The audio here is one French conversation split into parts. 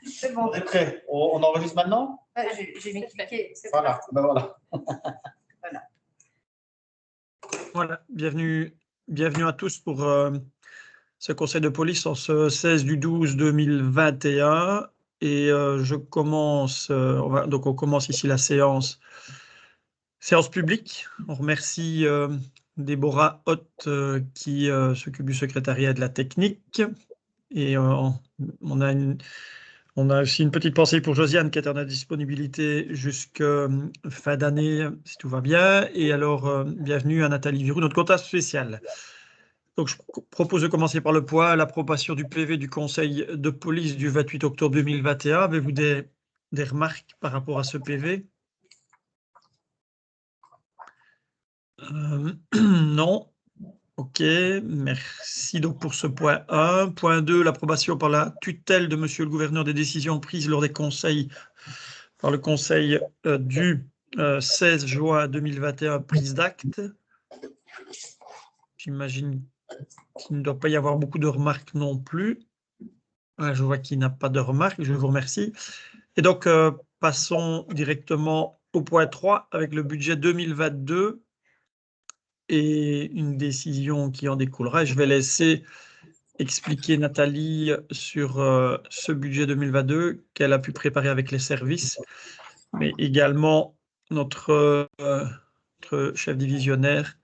C'est bon. On est prêt. On enregistre maintenant? J'ai mis cliquer. Voilà. Ben voilà. Voilà. Bienvenue à tous pour ce conseil de police en ce 16/12/2021. Et je commence, on commence ici la séance publique. On remercie Déborah Hott qui s'occupe du secrétariat et de la technique. Et on a aussi une petite pensée pour Josiane qui est en disponibilité jusqu'à fin d'année, si tout va bien. Et alors, bienvenue à Nathalie Virou, notre comptable spécial. Donc, je propose de commencer par le point, l'approbation du PV du Conseil de police du 28 octobre 2021. Avez-vous des remarques par rapport à ce PV? Non. Ok, merci donc pour ce point 1. Point 2, l'approbation par la tutelle de Monsieur le gouverneur des décisions prises lors des conseils, par le conseil du 16 juin 2021, prise d'acte. J'imagine qu'il ne doit pas y avoir beaucoup de remarques non plus. Je vois qu'il n'y a pas de remarques, je vous remercie. Et donc, passons directement au point 3 avec le budget 2022 et une décision qui en découlera. Je vais laisser expliquer Nathalie sur ce budget 2022 qu'elle a pu préparer avec les services, mais également notre chef divisionnaire.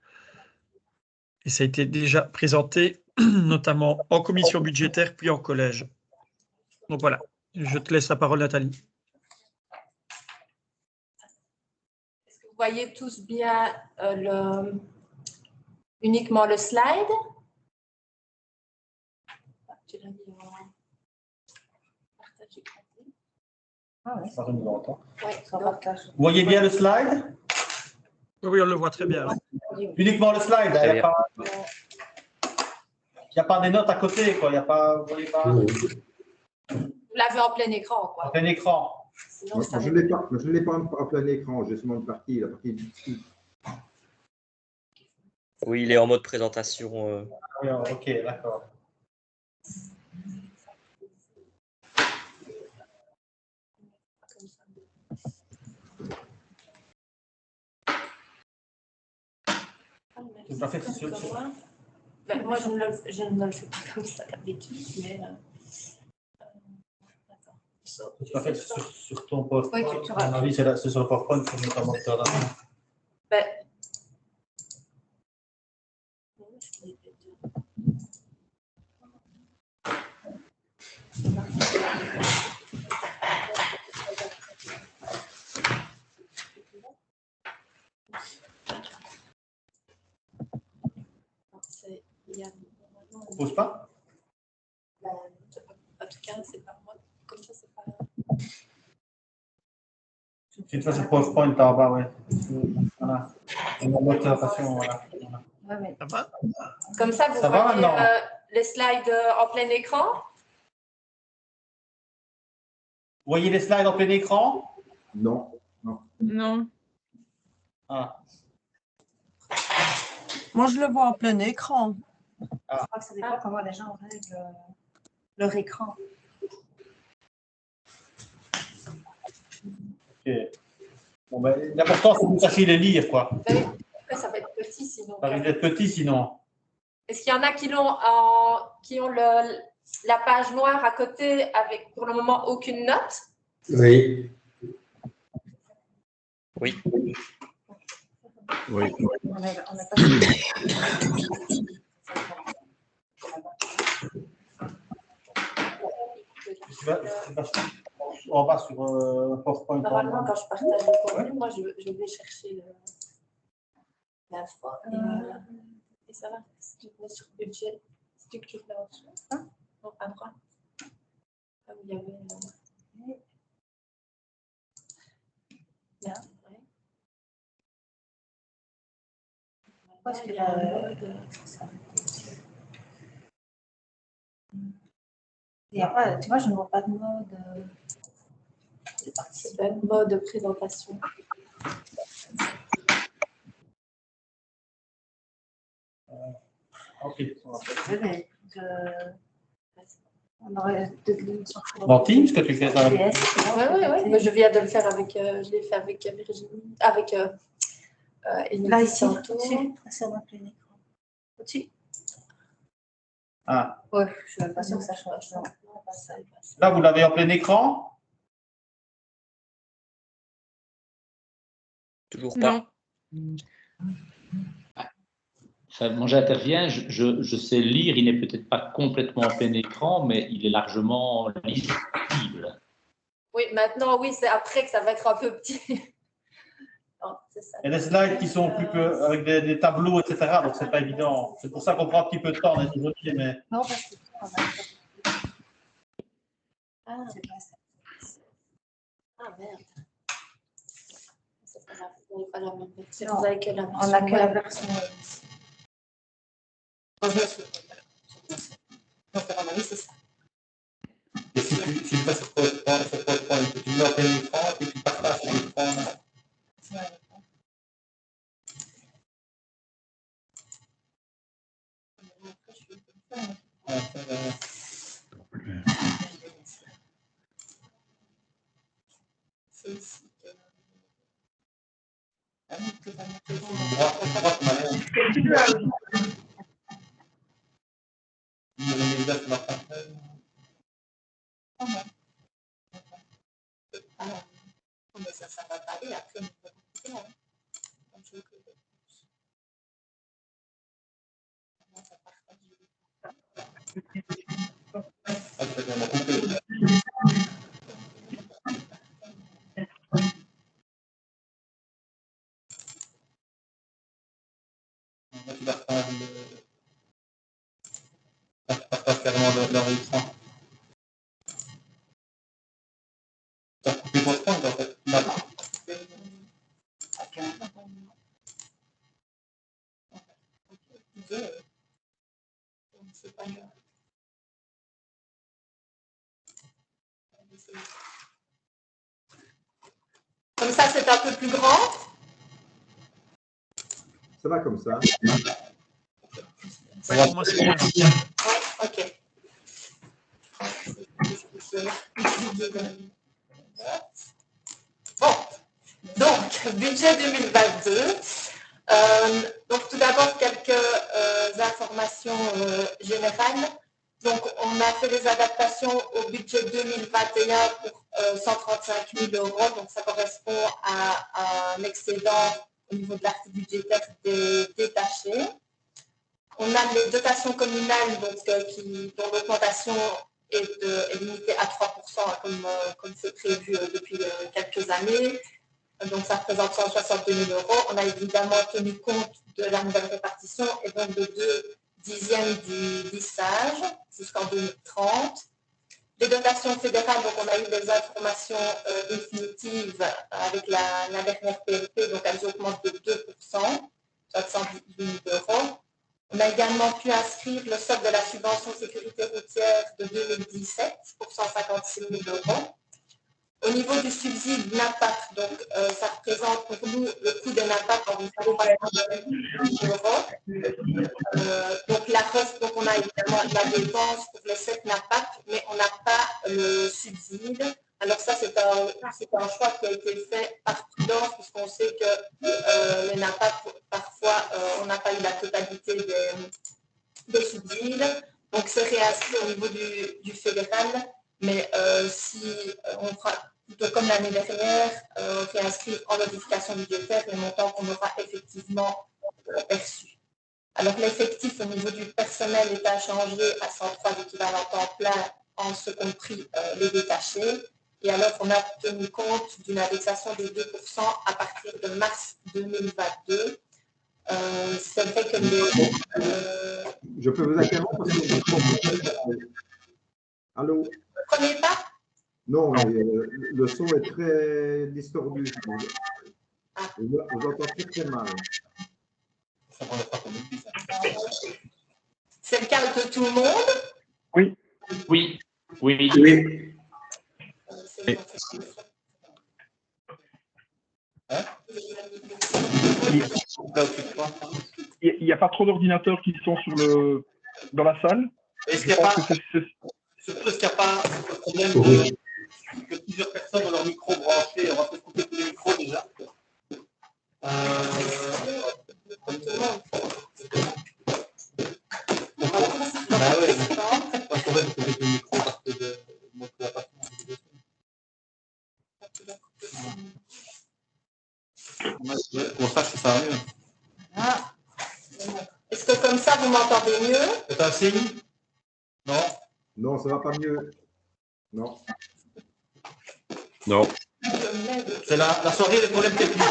Et ça a été déjà présenté, notamment en commission budgétaire, puis en collège. Donc voilà, je te laisse la parole, Nathalie. Est-ce que vous voyez tous bien uniquement le slide? Vous voyez bien le slide? Oui, on le voit très bien. Uniquement le slide. Il n'y a pas des notes à côté, quoi. Il y a pas, vous voyez pas. Vous l'avez en plein écran, quoi. En plein écran. Sinon, Moi, je ne l'ai pas en plein écran, j'ai seulement la partie du site. Oui, il est en mode présentation. Oui, ok, d'accord. Tout à fait. Moi, je ne le fais pas comme ça d'habitude, mais. Tout à fait sur ton PowerPoint. Oui, tu à mon avis, c'est sur le PowerPoint que notamment tu as. Ben. On ne pose pas? En tout cas, c'est pas moi. Comme ça, c'est pas. Si tu fais sur PowerPoint en bas, ouais. Voilà. Une présentation, voilà. Ouais, mais... Ça va? Comme ça, vous Ça va voyez maintenant? les slides en plein écran? Vous voyez les slides en plein écran? Non. Non. Ah. Moi, je le vois en plein écran. Ah. Je crois que ça dépend comment les gens règlent leur écran. Ok. Bon, ben, l'important, c'est que vous sachiez les lire, quoi. Ben, après, ça va être petit sinon. Ça risque d'être petit sinon. Est-ce qu'il y en a qui ont la page noire à côté avec pour le moment aucune note? Oui. Oui. Oui. On va sur PowerPoint. Normalement, quand je partage le contenu, moi, je vais chercher l'info. Et ça va. Si tu mets sur budget, si tu cliques là-dessus, non, à droite. Là où il y avait. Bien, ouais. Parce que il y a pas, tu vois, je ne vois pas de mode. C'est pas une mode de présentation. Ok. On On aurait deux lignes sur Dans Teams que tu fais ça? Oui. Mais je viens de le faire avec, je l'ai fait avec Virginie, avec Émilie Là, ici, Santo. au-dessus, c'est un plein écran. Au-dessus. Ah. Ouais, je suis même pas sûre que ça change. Non. Là, vous l'avez en plein écran? Toujours pas. Enfin, moi, j'interviens, je sais lire, il n'est peut-être pas complètement en plein écran, mais il est largement lisible. Oui, maintenant, oui, c'est après que ça va être un peu petit. Non, c'est ça. Il y a des slides qui sont plus que, avec des tableaux, etc. Donc, c'est pas évident. C'est pour ça qu'on prend un petit peu de temps, on est désolé, mais. Non, parce que ah, c'est pas ça. Ah, merde. C'est pas grave, vous n'avez pas la même version. Vous avez que la version. On n'a que la version. Donc, à mon avis, c'est ça. Et si tu fais ce PowerPoint, tu mets en plein écran et tu partages sur l'écran. C'est ici. Mais ça va pas aller après. Tu partages carrément leur écran. Tu as coupé votre point, en fait. C'est pas grave. Comme ça, c'est un peu plus grand. Ça va comme ça. Ouais, moi, c'est bien. Oui, ok. Bon, donc, budget 2022. Donc, tout d'abord, quelques informations générales. Donc, on a fait des adaptations au budget 2021 pour 135 000 €. Donc, ça correspond à un excédent au niveau de l'article budgétaire des détachés. On a les dotations communales donc, dont l'augmentation est limitée à 3%, comme c'est prévu depuis quelques années. Donc, ça représente 162 000 €. On a évidemment tenu compte de la nouvelle répartition et donc de 2/10 du lissage jusqu'en 2030. Les dotations fédérales, donc on a eu des informations définitives avec la dernière PLP, donc elles augmentent de 2%, 718 000 €. On a également pu inscrire le solde de la subvention sécurité routière de 2017 pour 156 000 €. Au niveau du subside NAPAC, donc ça représente pour nous le coût de NAPAC en 300 000 €. Donc on a évidemment la dépense pour les 7 NAPAC, mais on n'a pas le subside. Alors ça, c'est un choix qui a été fait par prudence, puisqu'on sait que les NAPAC, parfois, on n'a pas eu la totalité des subsides. Donc c'est réinscrit au niveau du fédéral, mais si on fera plutôt comme l'année dernière, réinscrire en modification budgétaire les montants qu'on aura effectivement perçus. Alors l'effectif au niveau du personnel est inchangé à 103 équivalents temps plein, en ce compris les détachés. Et alors on a tenu compte d'une indexation de 2% à partir de mars 2022. C'est vrai que Je peux vous interrompre parce que... Allô? Vous ne prenez pas? Non, mais, le son est très distordu. Je entends très mal. C'est le cas de tout le monde? Oui. Oui. Oui. Oui. Il n'y a pas trop d'ordinateurs qui sont dans la salle. Est-ce qu'il n'y a pas... Ce est-ce qu'il n'y a pas de problème Oui. que plusieurs personnes ont leur micro branché? On va peut-être couper tous les micros déjà. Bah ouais, pas de problème de couper tous les micros parce que moi, je ne pas pour ça, je ça mieux. Ah. Est-ce que comme ça, vous m'entendez mieux? C'est un signe? Non? Non, ça va pas mieux. Non. Non. C'est la soirée des problèmes techniques.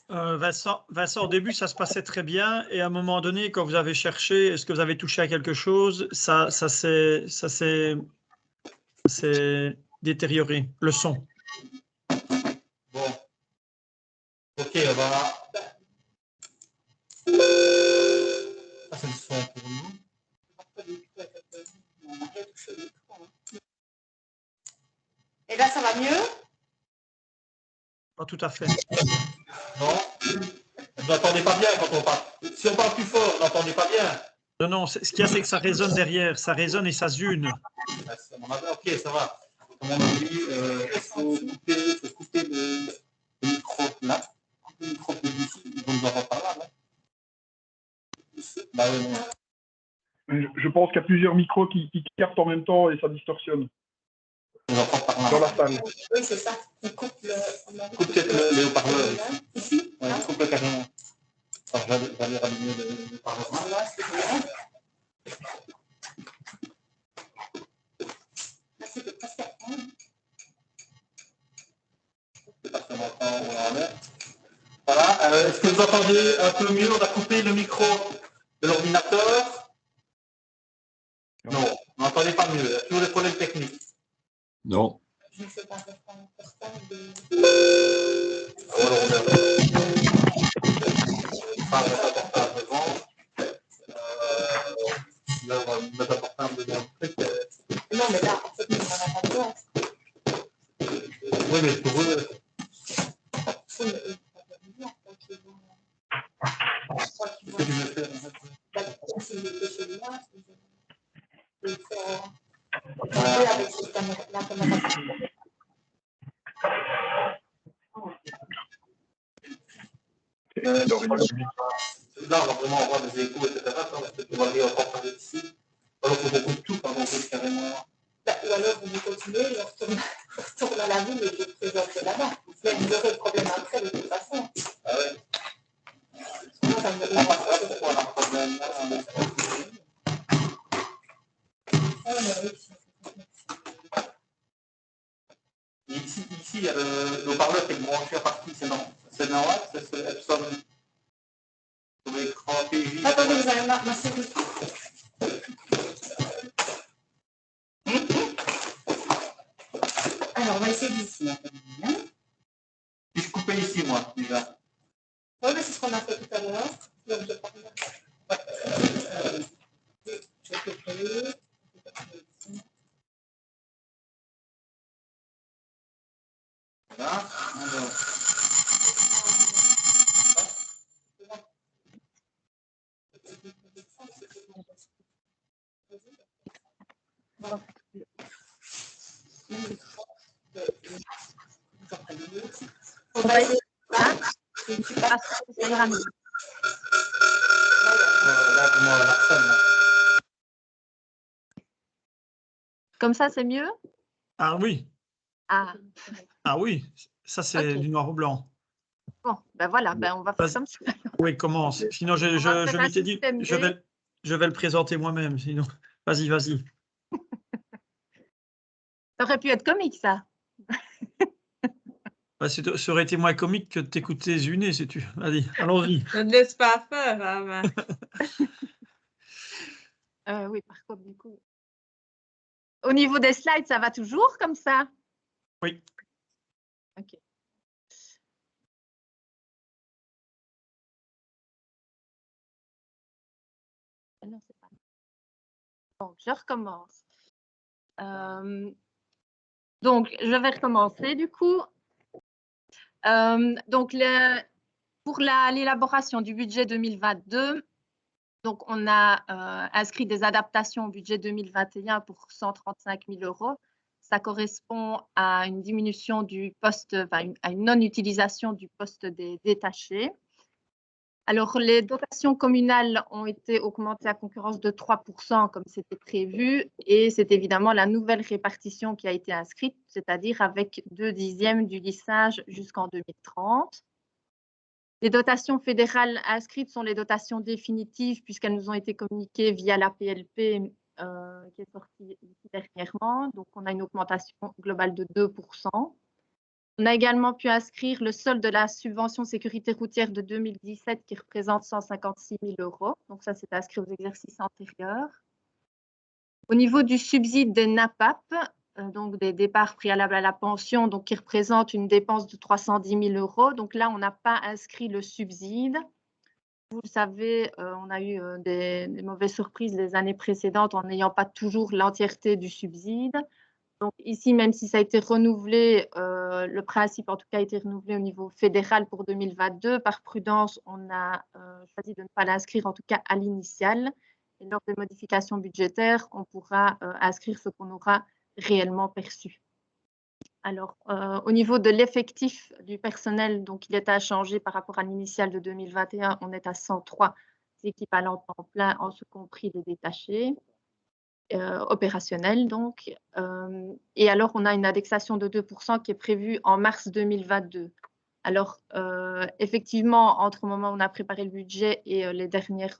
Vincent, au début, ça se passait très bien. Et à un moment donné, quand vous avez cherché, est-ce que vous avez touché à quelque chose, ça s'est détérioré, le son. Bon. Ok, on va. Ça, c'est le son pour nous. Et là, ça va mieux? Pas tout à fait. Non? Vous n'entendez pas bien quand on parle. Si on parle plus fort, vous n'entendez pas bien. Non, ce qu'il y a, c'est que ça résonne derrière. Ça résonne et ça zune. Ok, ça va. Comme on a dit, il faut couper le micro là. Couper le micro d'ici. On ne va pas là. Bah oui, non. Je pense qu'il y a plusieurs micros qui captent en même temps et ça distorsionne. Dans la salle. Oui, c'est ça. On coupe peut-être le haut-parleur. Ici? Oui, coupe le carrément. Alors, j'allais rallumer le haut-parleur. Voilà. Est-ce que vous entendez un peu mieux? On a coupé le micro de l'ordinateur. Non, vous n'entendez pas mieux. Il y a toujours des problèmes techniques. Non. Je ne sais pas pourquoi Là, on va mettre un portable dans le truc. Non, mais là, en fait, on n'en a pas besoin. Oui, mais pour eux. Qu'est-ce que tu veux faire? Là, on va vraiment avoir des échos, etc. Parce que tu vas aller encore parler ici. Alors qu'on recoupe tout, on coupe carrément. Ou alors, vous continuez, je retourne à la ville et je présente là-bas. Mais vous aurez le problème après, de toute façon. Ah ouais. Sinon, ça me On va faire pourquoi on a un problème là. Ici, il y a le haut-parleur qui est branché à partie, c'est Nawat, c'est Epson. Sur l'écran PJ. Attendez, vous avez ma souris. Alors, on va essayer d'ici. Puis je coupais ici, moi, déjà. Oui, mais c'est ce qu'on a fait tout à l'heure. Donc, je vais couper. Voilà. Alors. On va essayer ça. Comme ça, c'est mieux? Ah oui. Ah. Ah oui. Ça, c'est du noir au blanc. Bon, ben voilà, ben on va faire comme ça. Oui, commence. Sinon, je m'étais dit, je vais le présenter moi-même. Sinon, vas-y, vas-y. Ça aurait pu être comique, ça. Bah, ça aurait été moins comique que de t'écouter zuner, si tu. Vas-y, allons-y. Ne te laisse pas faire, hein, Oui, par contre, du coup. Au niveau des slides, ça va toujours comme ça? Oui. OK. Non, c'est pas. Bon, je recommence. Donc, je vais recommencer du coup. Donc, pour l'élaboration du budget 2022, Donc, on a inscrit des adaptations au budget 2021 pour 135 000 €. Ça correspond à une diminution du poste, enfin, à une non-utilisation du poste des détachés. Alors, les dotations communales ont été augmentées à concurrence de 3% comme c'était prévu, et c'est évidemment la nouvelle répartition qui a été inscrite, c'est-à-dire avec 2/10 du lissage jusqu'en 2030. Les dotations fédérales inscrites sont les dotations définitives puisqu'elles nous ont été communiquées via la PLP qui est sortie ici dernièrement. Donc, on a une augmentation globale de 2%. On a également pu inscrire le solde de la subvention sécurité routière de 2017 qui représente 156 000 €. Donc, ça, c'est inscrit aux exercices antérieurs. Au niveau du subside des NAPAP, donc des départs préalables à la pension, donc qui représente une dépense de 310 000 €. Donc là, on n'a pas inscrit le subside. Vous le savez, on a eu des mauvaises surprises les années précédentes en n'ayant pas toujours l'entièreté du subside. Donc ici, même si ça a été renouvelé, le principe en tout cas a été renouvelé au niveau fédéral pour 2022. Par prudence, on a choisi de ne pas l'inscrire en tout cas à l'initiale. Et lors des modifications budgétaires, on pourra inscrire ce qu'on aura réellement perçu. Alors, au niveau de l'effectif du personnel, donc il est inchangé par rapport à l'initiale de 2021, on est à 103 équivalents temps plein, en ce compris les détachés opérationnels. Donc, et alors, on a une indexation de 2% qui est prévue en mars 2022. Alors, effectivement, entre le moment où on a préparé le budget et les dernières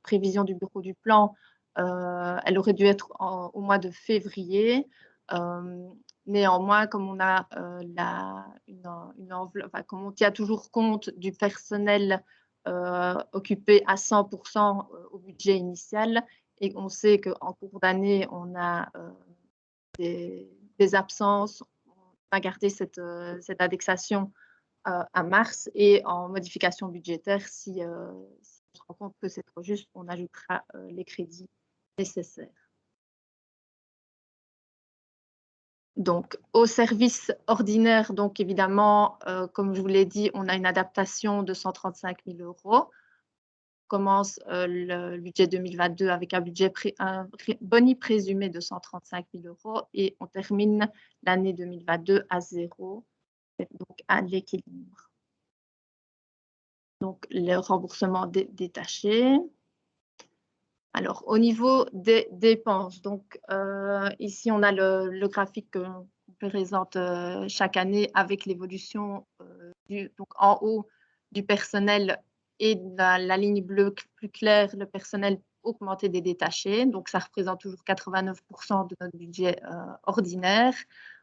prévisions du bureau du plan, elle aurait dû être au mois de février. Néanmoins, comme on a une enveloppe, enfin, comme on tient toujours compte du personnel occupé à 100% au budget initial, et on sait qu'en cours d'année, on a des absences, on va garder cette indexation à mars, et en modification budgétaire, si on se rend compte que c'est trop juste, on ajoutera les crédits nécessaires. Donc, au service ordinaire, donc évidemment, comme je vous l'ai dit, on a une adaptation de 135 000 €. On commence le budget 2022 avec un boni présumé de 135 000 € et on termine l'année 2022 à 0, donc à l'équilibre. Donc, le remboursement détaché. Alors, au niveau des dépenses, donc ici, on a le graphique qu'on présente chaque année avec l'évolution donc en haut du personnel et la ligne bleue plus claire, le personnel augmenté des détachés. Donc, ça représente toujours 89% de notre budget ordinaire,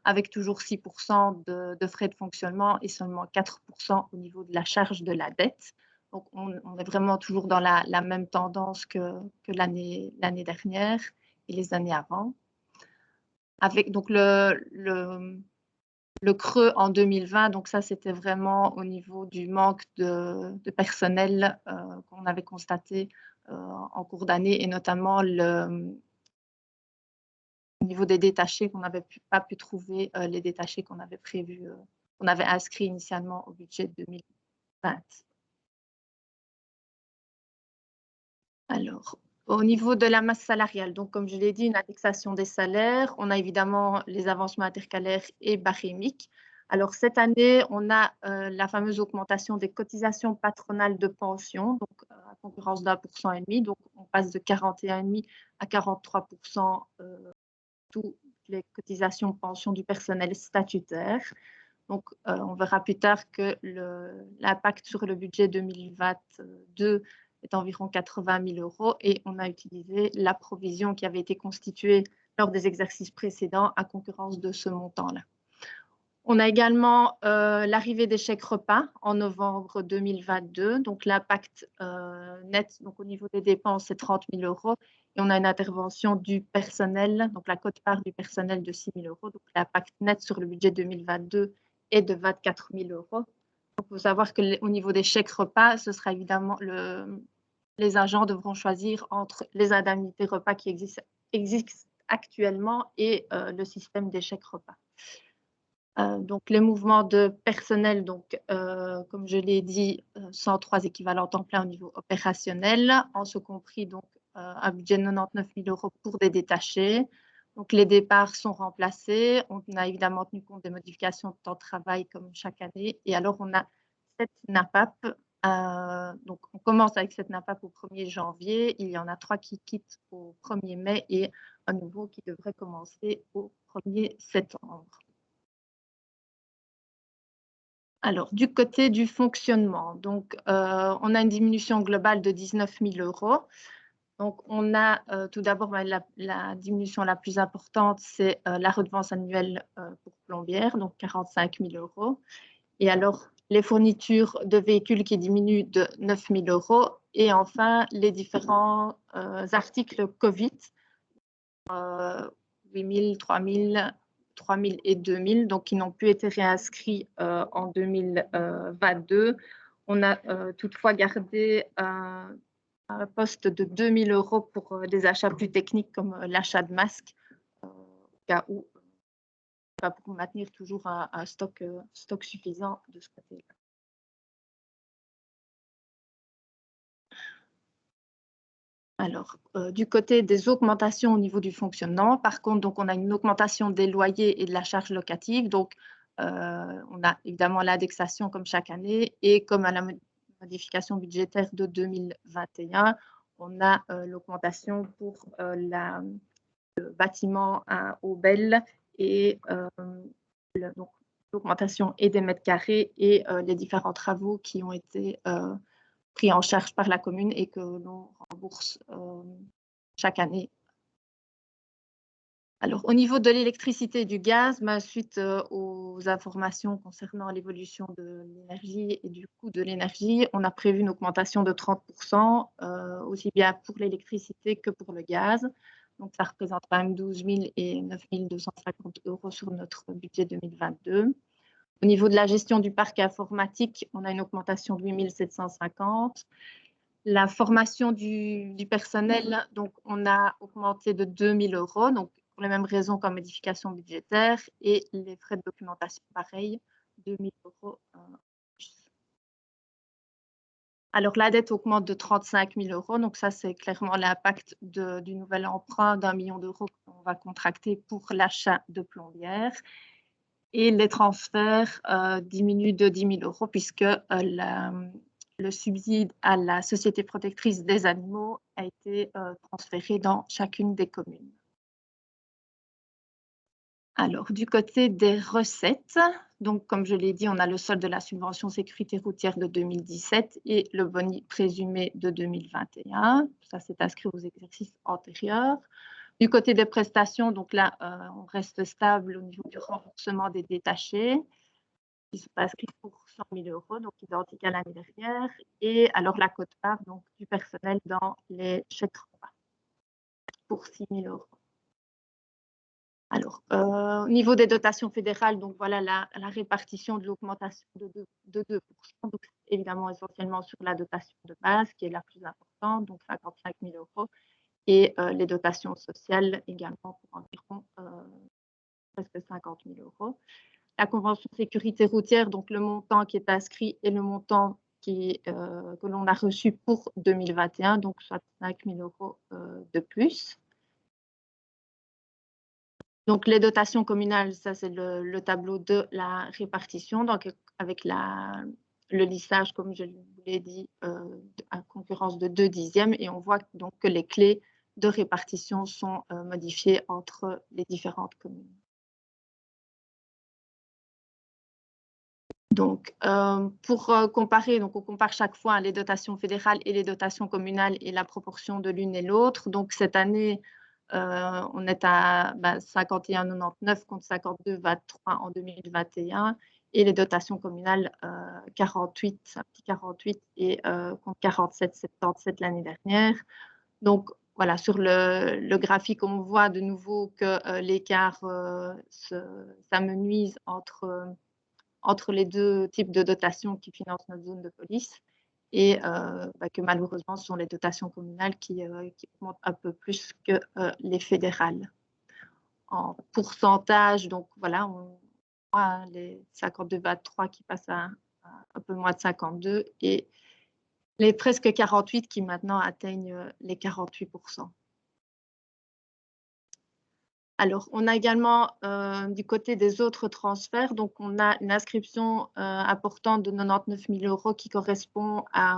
avec toujours 6% de frais de fonctionnement et seulement 4% au niveau de la charge de la dette. Donc, on est vraiment toujours dans la même tendance que l'année dernière et les années avant. Avec donc le creux en 2020, donc ça, c'était vraiment au niveau du manque de personnel qu'on avait constaté en cours d'année, et notamment au niveau des détachés, qu'on n'avait pas pu trouver les détachés qu'on avait prévus, qu'on avait inscrits initialement au budget 2020. Alors, au niveau de la masse salariale, donc comme je l'ai dit, une indexation des salaires. On a évidemment les avancements intercalaires et barémiques. Alors, cette année, on a la fameuse augmentation des cotisations patronales de pension, donc à concurrence d'1,5%. Donc, on passe de 41,5 à 43% toutes les cotisations pension du personnel statutaire. Donc, on verra plus tard que l'impact sur le budget 2022 est environ 80 000 € et on a utilisé la provision qui avait été constituée lors des exercices précédents à concurrence de ce montant-là. On a également l'arrivée des chèques repas en novembre 2022. Donc, l'impact net, donc au niveau des dépenses, c'est 30 000 €. Et on a une intervention du personnel, donc la quote-part du personnel de 6 000 €. Donc, l'impact net sur le budget 2022 est de 24 000 €. Il faut savoir qu'au niveau des chèques repas, ce sera évidemment les agents devront choisir entre les indemnités repas qui existent actuellement et le système des chèques repas. Donc, les mouvements de personnel, donc, comme je l'ai dit, 103 équivalents temps plein au niveau opérationnel, en ce compris donc, un budget de 99 000 € pour des détachés. Donc, les départs sont remplacés. On a évidemment tenu compte des modifications de temps de travail comme chaque année. Et alors, on a 7 NAPAP. Donc, on commence avec cette NAPAP au 1er janvier. Il y en a 3 qui quittent au 1er mai et un nouveau qui devrait commencer au 1er septembre. Alors, du côté du fonctionnement, donc, on a une diminution globale de 19 000 €. Donc, on a tout d'abord la diminution la plus importante, c'est la redevance annuelle pour plombière, donc 45 000 €. Et alors, les fournitures de véhicules qui diminuent de 9 000 €. Et enfin, les différents articles Covid, 8 000, 3 000, 3 000 et 2 000, donc qui n'ont plus été réinscrits en 2022. On a toutefois gardé un poste de 2 000 € pour des achats plus techniques comme l'achat de masques, au cas où, pour maintenir toujours un stock suffisant de ce côté-là. Alors, du côté des augmentations au niveau du fonctionnement, par contre, donc, on a une augmentation des loyers et de la charge locative. Donc, on a évidemment l'indexation comme chaque année et comme à la modification budgétaire de 2021, on a l'augmentation pour le bâtiment à Aubel et l'augmentation et des mètres carrés et les différents travaux qui ont été pris en charge par la commune et que l'on rembourse chaque année. Alors, au niveau de l'électricité et du gaz, suite aux informations concernant l'évolution de l'énergie et du coût de l'énergie, on a prévu une augmentation de 30%, aussi bien pour l'électricité que pour le gaz. Donc, ça représente quand même 12 000 et 9 250 € sur notre budget 2022. Au niveau de la gestion du parc informatique, on a une augmentation de 8 750. La formation du personnel, donc on a augmenté de 2 000 €, donc pour les mêmes raisons qu'en modification budgétaire, et les frais de documentation, pareil, 2 000 € plus. Alors, la dette augmente de 35 000 €, donc ça, c'est clairement l'impact du nouvel emprunt d'1 million d'euros qu'on va contracter pour l'achat de plombières. Et les transferts diminuent de 10 000 € puisque le subside à la Société protectrice des animaux a été transféré dans chacune des communes. Alors, du côté des recettes, donc comme je l'ai dit, on a le solde de la subvention sécurité routière de 2017 et le boni présumé de 2021. Ça, c'est inscrit aux exercices antérieurs. Du côté des prestations, donc là, on reste stable au niveau du remboursement des détachés. Ils sont inscrits pour 100 000 €, donc identique à l'année dernière. Et alors, la quote-part du personnel dans les chèques repas pour 6 000 €. Alors, au niveau des dotations fédérales, donc voilà la répartition de l'augmentation de 2%. Donc, évidemment, essentiellement sur la dotation de base, qui est la plus importante, donc 55 000 €. Et les dotations sociales également pour environ presque 50 000 €. La convention sécurité routière, donc le montant qui est inscrit et le montant que l'on a reçu pour 2021, donc soit 5 000 € de plus. Donc les dotations communales, ça c'est le tableau de la répartition, donc avec le lissage, comme je vous l'ai dit, à concurrence de 2/10, et on voit donc que les clés de répartition sont modifiées entre les différentes communes. Donc, pour comparer, donc on compare chaque fois les dotations fédérales et les dotations communales et la proportion de l'une et l'autre. Donc, cette année, on est à 51,99 contre 52,23 en 2021 et les dotations communales 48, un petit 48 et contre 47,77 l'année dernière. Donc, voilà, sur le graphique, on voit de nouveau que l'écart s'amenuise entre les deux types de dotations qui financent notre zone de police et que malheureusement, ce sont les dotations communales qui augmentent un peu plus que les fédérales. En pourcentage, donc voilà, hein, les 52,23 qui passent à un peu moins de 52 et les presque 48 qui maintenant atteignent les 48%. Alors, on a également du côté des autres transferts, donc on a une inscription importante de 99 000 € qui correspond à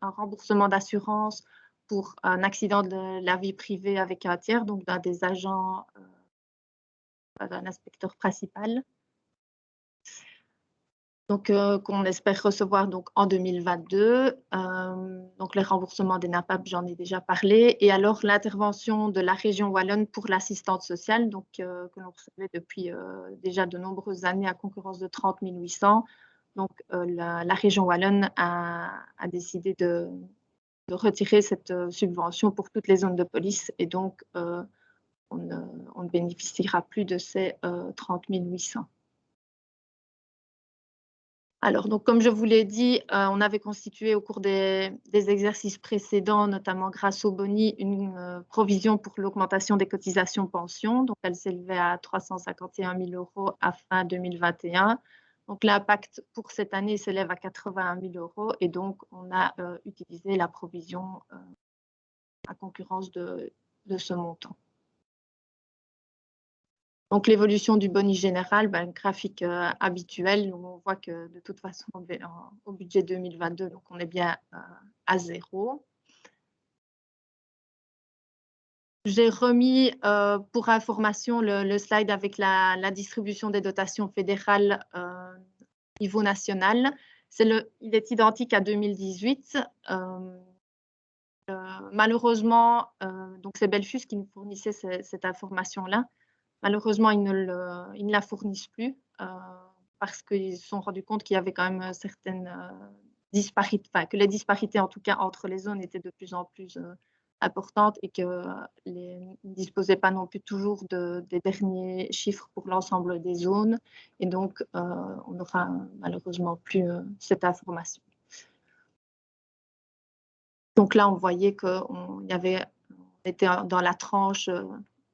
un remboursement d'assurance pour un accident de la vie privée avec un tiers, donc d'un des agents, d'un inspecteur principal. Donc, qu'on espère recevoir donc, en 2022. Donc, les remboursements des NAPAP, j'en ai déjà parlé. Et alors, l'intervention de la région wallonne pour l'assistante sociale, donc, que l'on recevait depuis déjà de nombreuses années à concurrence de 30 800. Donc, la région wallonne a décidé de retirer cette subvention pour toutes les zones de police. Et donc, on ne bénéficiera plus de ces 30 800. Alors, donc, comme je vous l'ai dit, on avait constitué au cours des exercices précédents, notamment grâce au boni, une provision pour l'augmentation des cotisations pensions. Donc, elle s'élevait à 351 000 € à fin 2021. Donc, l'impact pour cette année s'élève à 81 000 € et donc, on a utilisé la provision à concurrence de ce montant. Donc, l'évolution du boni général, graphique habituel, où on voit que de toute façon, au budget 2022, donc on est bien à 0. J'ai remis pour information le slide avec la distribution des dotations fédérales niveau national. Il est identique à 2018. Malheureusement, donc c'est Belfus qui nous fournissait cette information-là. Malheureusement, ils ne la fournissent plus parce qu'ils se sont rendus compte qu'il y avait quand même certaines disparités, enfin, que les disparités, en tout cas, entre les zones étaient de plus en plus importantes et qu'ils ne disposaient pas non plus toujours des derniers chiffres pour l'ensemble des zones. Et donc, on n'aura malheureusement plus cette information. Donc là, on voyait qu'on était dans la tranche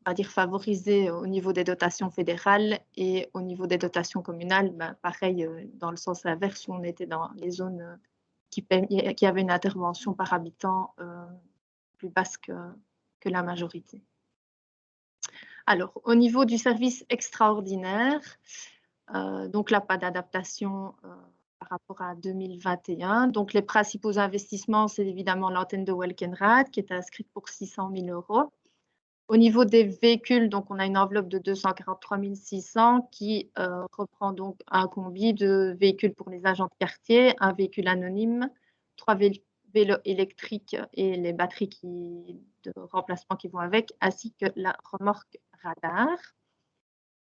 on va dire favorisé au niveau des dotations fédérales et au niveau des dotations communales, pareil, dans le sens inverse, où on était dans les zones qui avaient une intervention par habitant plus basse que la majorité. Alors, au niveau du service extraordinaire, donc là, pas d'adaptation par rapport à 2021. Donc, les principaux investissements, c'est évidemment l'antenne de Welkenraad qui est inscrite pour 600 000 €. Au niveau des véhicules, donc on a une enveloppe de 243 600 qui reprend donc un combi de véhicules pour les agents de quartier, un véhicule anonyme, 3 vélos électriques et les batteries de remplacement qui vont avec, ainsi que la remorque radar.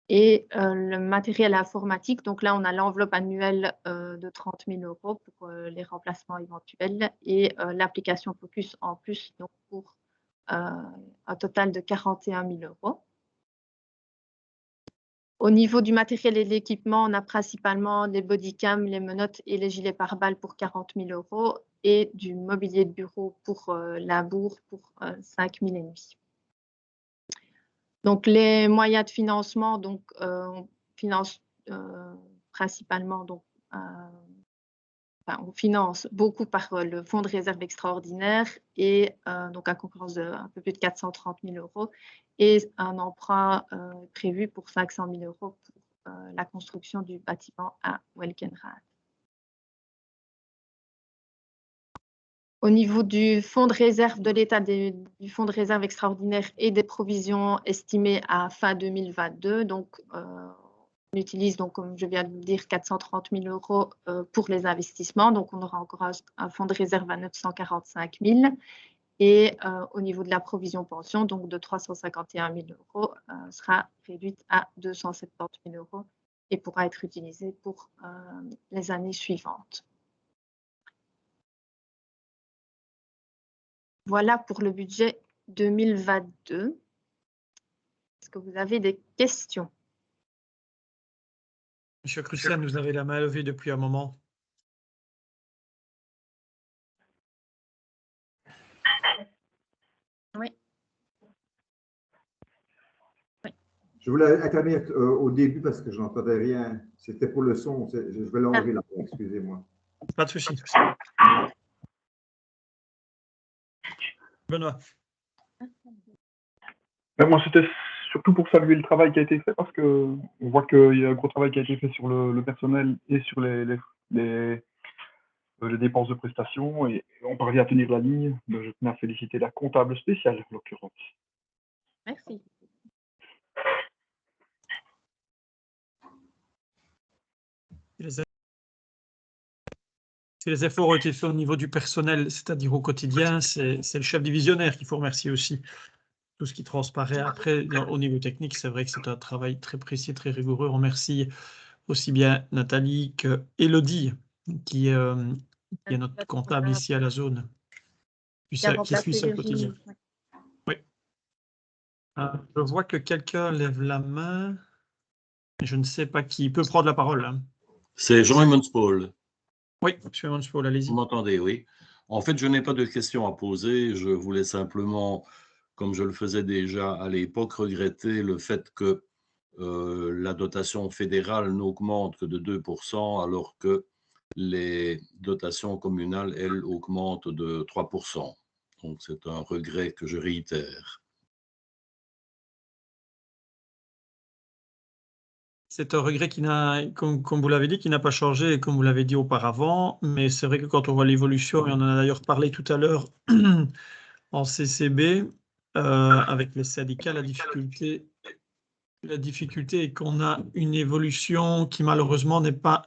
Et le matériel informatique, donc là on a l'enveloppe annuelle de 30 000 € pour les remplacements éventuels et l'application Focus en plus donc pour un total de 41 000 €. Au niveau du matériel et de l'équipement, on a principalement les bodycams, les menottes et les gilets pare-balles pour 40 000 € et du mobilier de bureau pour la bourre pour 5 000 €. Donc, les moyens de financement, donc, on finance principalement donc, on finance beaucoup par le fonds de réserve extraordinaire et donc à concurrence de un peu plus de 430 000 € et un emprunt prévu pour 500 000 € pour la construction du bâtiment à Welkenraad. Au niveau du fonds de réserve de l'État, du fonds de réserve extraordinaire et des provisions estimées à fin 2022, donc on utilise, donc, comme je viens de vous dire, 430 000 € pour les investissements. Donc, on aura encore un fonds de réserve à 945 000. Et au niveau de la provision pension, donc de 351 000 €, sera réduite à 270 000 € et pourra être utilisée pour les années suivantes. Voilà pour le budget 2022. Est-ce que vous avez des questions? Monsieur Crucian, vous avez la main levée depuis un moment. Oui. Oui. Je voulais intervenir au début parce que je n'entendais rien. C'était pour le son. Je vais l'enlever là. Excusez-moi. Pas de souci. Benoît. Ben, moi, c'était surtout pour saluer le travail qui a été fait parce qu'on voit qu'il y a un gros travail qui a été fait sur le personnel et sur les dépenses de prestations et on parvient à tenir la ligne. Je tenais à féliciter la comptable spéciale, en l'occurrence. Merci. Si les efforts ont été faits au niveau du personnel, c'est-à-dire au quotidien, c'est le chef divisionnaire qu'il faut remercier aussi. Tout ce qui transparaît après, au niveau technique, c'est vrai que c'est un travail très précis, très rigoureux. On remercie aussi bien Nathalie que Elodie, qui est notre comptable ici à la zone, qui suit ça au quotidien. Oui. Je vois que quelqu'un lève la main. Je ne sais pas qui peut prendre la parole. Hein. C'est Jean-Raymond Paul. Oui, M. Manspaul, allez-y. Vous m'entendez, oui. En fait, je n'ai pas de questions à poser. Je voulais simplement, comme je le faisais déjà à l'époque, regretter le fait que la dotation fédérale n'augmente que de 2%, alors que les dotations communales, elles, augmentent de 3%. Donc, c'est un regret que je réitère. C'est un regret qui n'a, comme vous l'avez dit, qui n'a pas changé, comme vous l'avez dit auparavant, mais c'est vrai que quand on voit l'évolution, et on en a d'ailleurs parlé tout à l'heure en CCB, avec les syndicats, la difficulté est qu'on a une évolution qui malheureusement n'est pas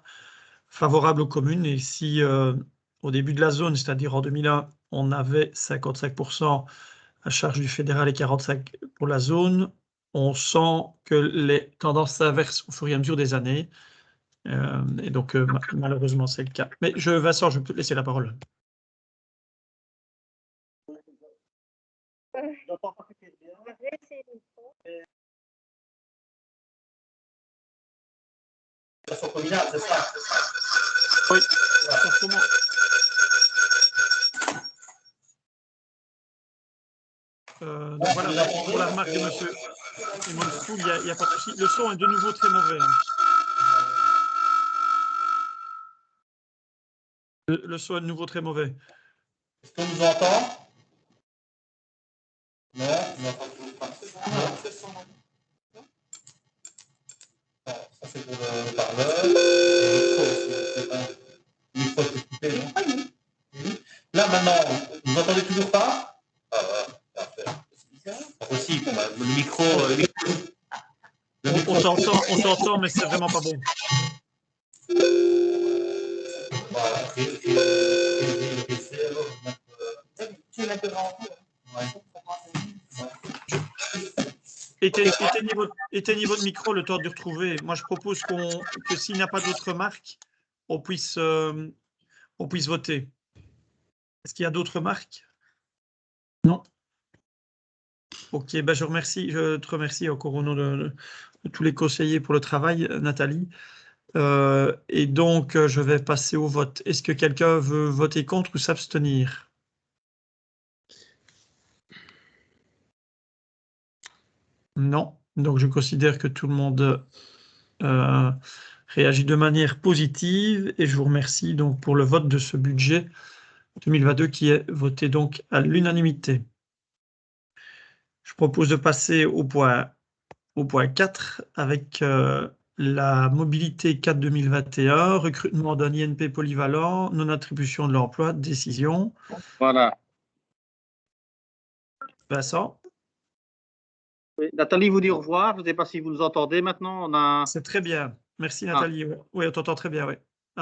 favorable aux communes. Et si au début de la zone, c'est-à-dire en 2001, on avait 55% à charge du fédéral et 45% pour la zone, on sent que les tendances s'inversent au fur et à mesure des années. Et donc, malheureusement, c'est le cas. Mais Vincent, je peux te laisser la parole. Communale, c'est ça? Oui, exactement. Donc voilà, pour la remarque de monsieur Manspaul, il n'y a pas de souci. Le son est de nouveau très mauvais. Le son est de nouveau très mauvais. Est-ce qu'on nous entend? Non, on n'entend toujours pas. Non. Ça, c'est pour le parleur. Le micro est coupé, non? Là, maintenant, vous entendez toujours pas? Ah, voilà, parfait. C'est pas possible. Le micro. On t'entend, mais c'est vraiment pas bon. Éteignez votre micro le temps de retrouver. Moi, je propose que s'il n'y a pas d'autres remarques, on puisse voter. Est-ce qu'il y a d'autres remarques? Non. Ok, ben je te remercie encore au nom de tous les conseillers pour le travail, Nathalie. Et donc, je vais passer au vote. Est-ce que quelqu'un veut voter contre ou s'abstenir? Non. Donc, je considère que tout le monde réagit de manière positive et je vous remercie donc pour le vote de ce budget 2022 qui est voté donc à l'unanimité. Je propose de passer au point 4 avec la mobilité 4 2021, recrutement d'un INP polyvalent, non-attribution de l'emploi, décision. Voilà. Vincent? Oui, Nathalie vous dit au revoir. Je ne sais pas si vous nous entendez maintenant. C'est très bien. Merci Nathalie. Oui, on t'entend très bien. Oui.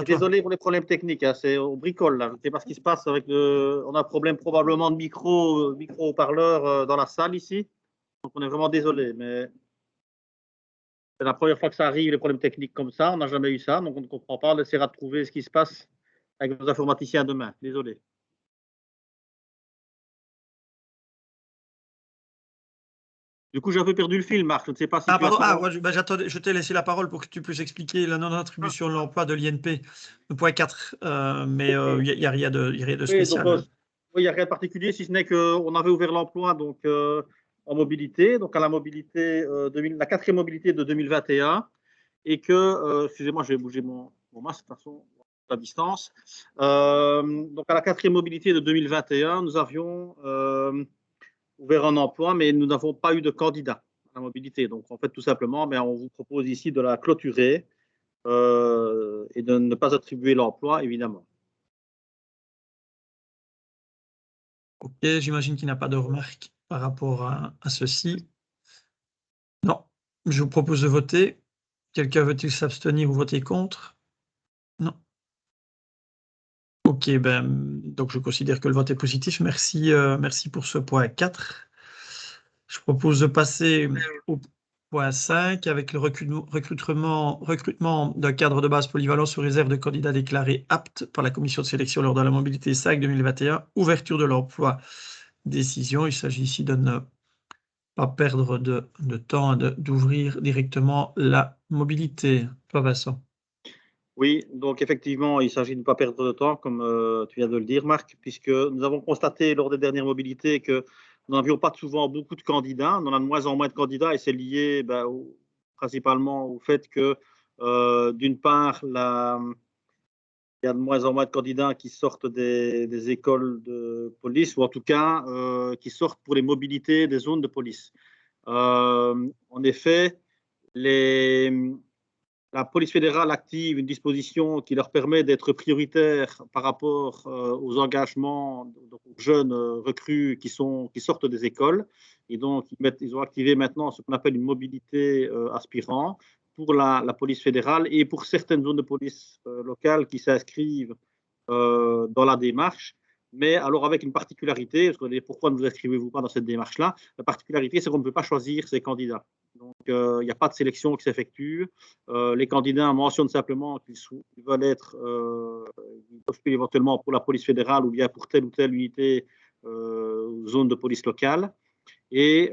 Désolé pour les problèmes techniques. Hein. C'est au bricole. Là. Je ne sais pas ce qui se passe avec On a un problème probablement de micro-haut-parleur dans la salle ici. Donc on est vraiment désolé. Mais c'est la première fois que ça arrive, les problèmes techniques comme ça. On n'a jamais eu ça. Donc on ne comprend pas. On essaiera de trouver ce qui se passe avec nos informaticiens demain. Désolé. Du coup, j'ai un peu perdu le fil, Marc. Je ne sais pas si pardon. J'attendais, je t'ai laissé la parole pour que tu puisses expliquer la non-attribution de l'emploi de l'INP, le point 4. Mais il n'y a rien de spécial. Oui, il n'y a rien de particulier, si ce n'est qu'on avait ouvert l'emploi. Donc, en mobilité, donc à la mobilité, la quatrième mobilité de 2021, et que, excusez-moi, je vais bouger mon masque, de toute façon, à distance. Donc à la quatrième mobilité de 2021, nous avions ouvert un emploi, mais nous n'avons pas eu de candidat à la mobilité. Donc en fait, tout simplement, on vous propose ici de la clôturer et de ne pas attribuer l'emploi, évidemment. Ok, j'imagine qu'il n'y a pas de remarques par rapport à ceci. Non, je vous propose de voter. Quelqu'un veut-il s'abstenir ou voter contre? Non. Ok, donc je considère que le vote est positif. Merci, merci pour ce point 4. Je propose de passer au point 5 avec le recrutement d'un cadre de base polyvalent sous réserve de candidats déclarés aptes par la commission de sélection lors de la mobilité SAC 2021. Ouverture de l'emploi. Décision. Il s'agit ici de ne pas perdre de temps et d'ouvrir directement la mobilité. Toi, Vincent. Oui, donc effectivement, il s'agit de ne pas perdre de temps, comme tu viens de le dire, Marc, puisque nous avons constaté lors des dernières mobilités que nous n'avions pas souvent beaucoup de candidats. On a de moins en moins de candidats et c'est lié principalement au fait que, d'une part, il y a de moins en moins de candidats qui sortent des écoles de police, ou en tout cas qui sortent pour les mobilités des zones de police. En effet, la police fédérale active une disposition qui leur permet d'être prioritaires par rapport aux engagements aux jeunes recrues qui sortent des écoles. Et donc, ils ont activé maintenant ce qu'on appelle une mobilité aspirant pour la police fédérale et pour certaines zones de police locales qui s'inscrivent dans la démarche. Mais alors avec une particularité, parce que pourquoi ne vous inscrivez-vous pas dans cette démarche-là? La particularité, c'est qu'on ne peut pas choisir ces candidats. Donc, il n'y a pas de sélection qui s'effectue. Les candidats mentionnent simplement qu'ils veulent postuler éventuellement pour la police fédérale ou bien pour telle ou telle unité zone de police locale. Et il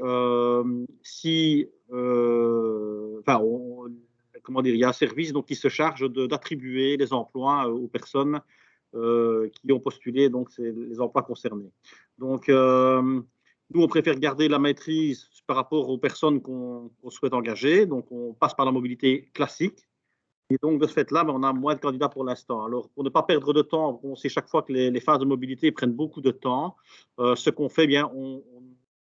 y a un service donc, qui se charge d'attribuer les emplois aux personnes qui ont postulé donc les emplois concernés. Donc, nous, on préfère garder la maîtrise par rapport aux personnes qu'on souhaite engager. Donc, on passe par la mobilité classique. Et donc, de ce fait-là, on a moins de candidats pour l'instant. Alors, pour ne pas perdre de temps, on sait chaque fois que les phases de mobilité prennent beaucoup de temps. Ce qu'on fait, on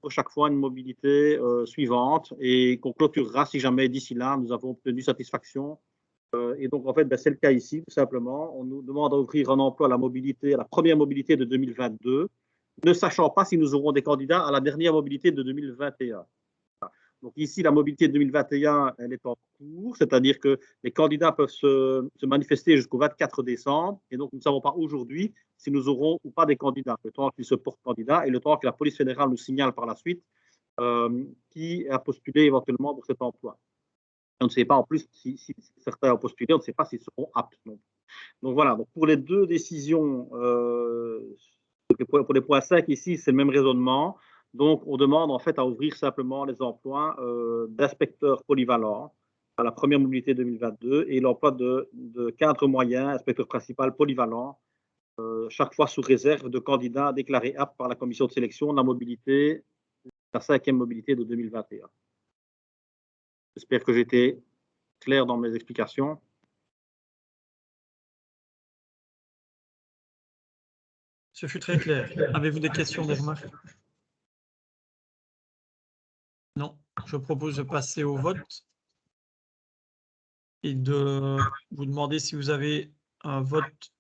chaque fois une mobilité suivante et qu'on clôturera si jamais d'ici là, nous avons obtenu satisfaction. Et donc, en fait, c'est le cas ici, tout simplement. On nous demande d'ouvrir un emploi à la première mobilité de 2022, ne sachant pas si nous aurons des candidats à la dernière mobilité de 2021. Donc ici, la mobilité de 2021, elle est en cours, c'est-à-dire que les candidats peuvent se manifester jusqu'au 24 décembre, et donc nous ne savons pas aujourd'hui si nous aurons ou pas des candidats, le temps qu'ils se portent candidats et le temps que la police fédérale nous signale par la suite qui a postulé éventuellement pour cet emploi. On ne sait pas en plus si certains ont postulé, on ne sait pas s'ils seront aptes. Donc voilà, donc pour les deux décisions, pour les points 5 ici, c'est le même raisonnement. Donc on demande en fait à ouvrir simplement les emplois d'inspecteurs polyvalents à la première mobilité 2022 et l'emploi de cadre moyen, inspecteur principal polyvalent, chaque fois sous réserve de candidats déclarés aptes par la commission de sélection de la mobilité, la cinquième mobilité de 2021. J'espère que j'ai été clair dans mes explications. Ce fut très clair. Avez-vous des questions, des remarques? Non. Je propose de passer au vote et de vous demander si vous avez un vote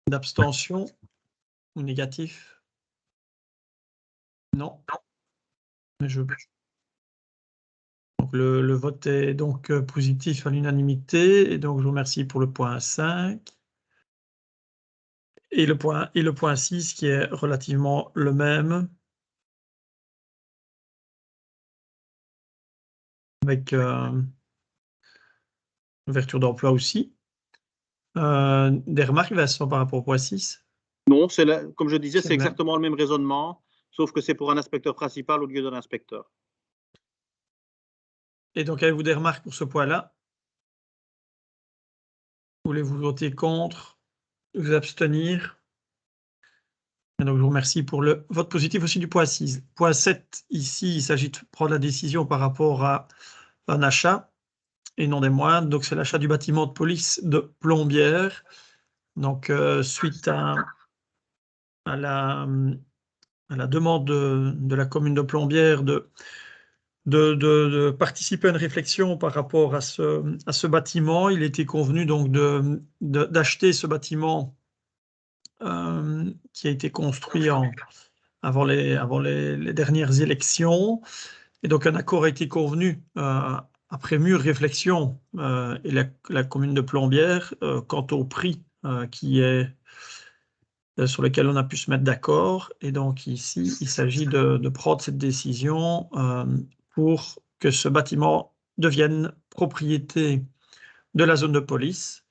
d'abstention ou négatif. Non. Mais donc le vote est donc positif à l'unanimité et donc je vous remercie pour le point 5 et le point 6 qui est relativement le même avec ouverture d'emploi aussi. Des remarques, Vincent, par rapport au point 6? Non, comme je disais, c'est exactement le même raisonnement, sauf que c'est pour un inspecteur principal au lieu d'un inspecteur. Et donc, avez-vous des remarques pour ce point-là? Voulez-vous voter contre? Vous abstenir? Et donc, je vous remercie pour le vote positif aussi du point 6. Point 7, ici, il s'agit de prendre la décision par rapport à un achat, et non des moindres. Donc, c'est l'achat du bâtiment de police de Plombières. Donc, suite à la demande de la commune de Plombières de participer à une réflexion par rapport à ce bâtiment, il était convenu donc d'acheter ce bâtiment qui a été construit avant les dernières élections. Et donc, un accord a été convenu après mûre réflexion et la commune de Plombières quant au prix sur lequel on a pu se mettre d'accord. Et donc, ici, il s'agit de prendre cette décision pour que ce bâtiment devienne propriété de la zone de police.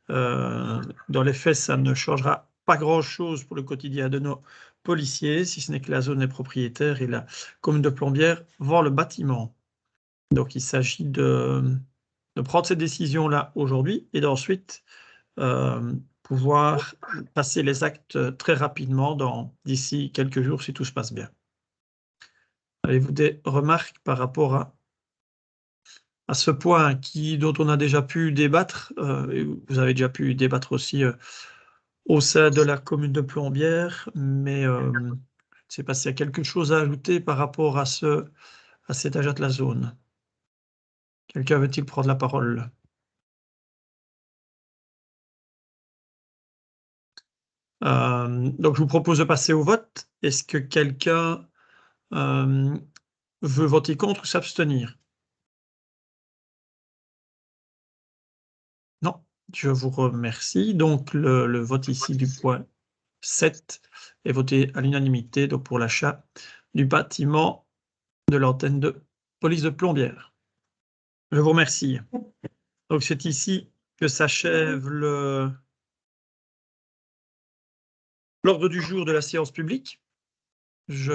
Dans les faits, ça ne changera pas grand-chose pour le quotidien de nos policiers, si ce n'est que la zone est propriétaire et la commune de Plombières vend le bâtiment. Donc, il s'agit de prendre cette décision-là aujourd'hui et d'ensuite pouvoir passer les actes très rapidement d'ici quelques jours si tout se passe bien. Avez-vous des remarques par rapport à ce point dont on a déjà pu débattre, et vous avez déjà pu débattre aussi au sein de la commune de Plombières, mais je ne sais pas s'il y a quelque chose à ajouter par rapport à cet achat de la zone. Quelqu'un veut-il prendre la parole? Donc, je vous propose de passer au vote. Est-ce que quelqu'un veut voter contre ou s'abstenir? Non, je vous remercie. Donc, le vote ici du point 7 est voté à l'unanimité donc pour l'achat du bâtiment de l'antenne de police de Plombières. Je vous remercie. Donc, c'est ici que s'achève l'ordre du jour de la séance publique.